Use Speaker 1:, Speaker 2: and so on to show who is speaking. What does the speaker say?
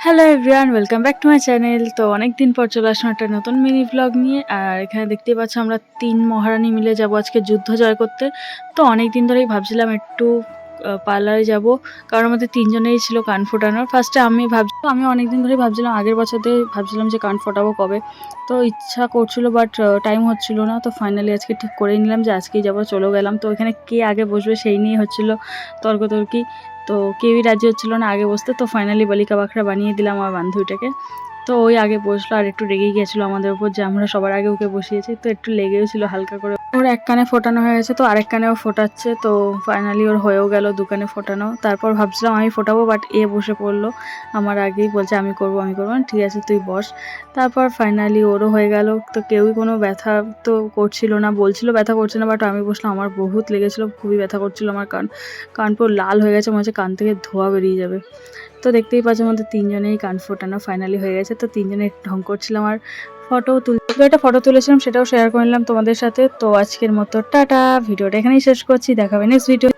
Speaker 1: Hello everyone, welcome back to my channel. তো অনেক দিন পর চলে আসলাম একটা নতুন মিনি ভ্লগ নিয়ে। আর এখানে দেখতেই পাচ্ছ আমরা ৩ মহারানী মিলে যাব আজকে যুদ্ধ জয় করতে। তো অনেক দিন ধরেই ভাবছিলাম একটু পার্লারে যাব, কারণ আমাদের ৩ জনেরই ছিল কান ফোটানোর। ফার্স্টে আমি অনেক দিন ধরেই ভাবছিলাম, আগের বছরতে ভাবছিলাম যে কান ফোটাবো কবে। তো ইচ্ছা করছিল বাট টাইম হচ্ছিল না। তো ফাইনালি আজকে ঠিক করেই নিলাম যে আজকেই যাবো, চলেও গেলাম। তো এখানে কে আগে বসবে সেই নিয়ে হচ্ছিল তর্কতর্কি। তো কেউই রাজি হচ্ছিল না আগে বসতে। তো ফাইনালি বালিকা বাখরা বানিয়ে দিলাম আমার বান্ধবীটাকে। তো ওই আগে বসলো আর একটু রেগেই গিয়েছিলো আমাদের উপর যে আমরা সবার আগে ওকে বসিয়েছি। তো একটু লেগেও ছিল হালকা করে। ওর এক কানে ফোটানো হয়ে গেছে, তো আরেক কানেও ফোটাচ্ছে। তো ফাইনালি ওর হয়েও গেল ২ কানে ফোটানো। তারপর ভাবছিলাম আমি ফোটাবো, বাট এ বসে পড়লো আমার আগেই, বলছে আমি করবো আমি করবো। ঠিক আছে তুই বস। তারপর ফাইনালি ওরও হয়ে গেল। তো কেউই কোনো ব্যথা তো করছিল না, বলছিল ব্যথা করছে না, বাট আমি বসলাম আমার বহুত লেগেছিলো, খুবই ব্যথা করছিল। আমার কান পুরো লাল হয়ে গেছে, মনে হচ্ছে কান থেকে ধোঁয়া বেরিয়ে যাবে। তো দেখতেই পাচ্ছ আমাদের ৩ জনেরই কান ফোটানো ফাইনালি হয়ে গেছে। তো ৩ জনে ঢং করছিলাম আর একটা ফটো তুলেছিলাম, সেটাও শেয়ার করে নিলাম তোমাদের সাথে। তো আজকের মতো টাটা, ভিডিওটা এখানেই শেষ করছি, দেখা হবে নেক্সট ভিডিও।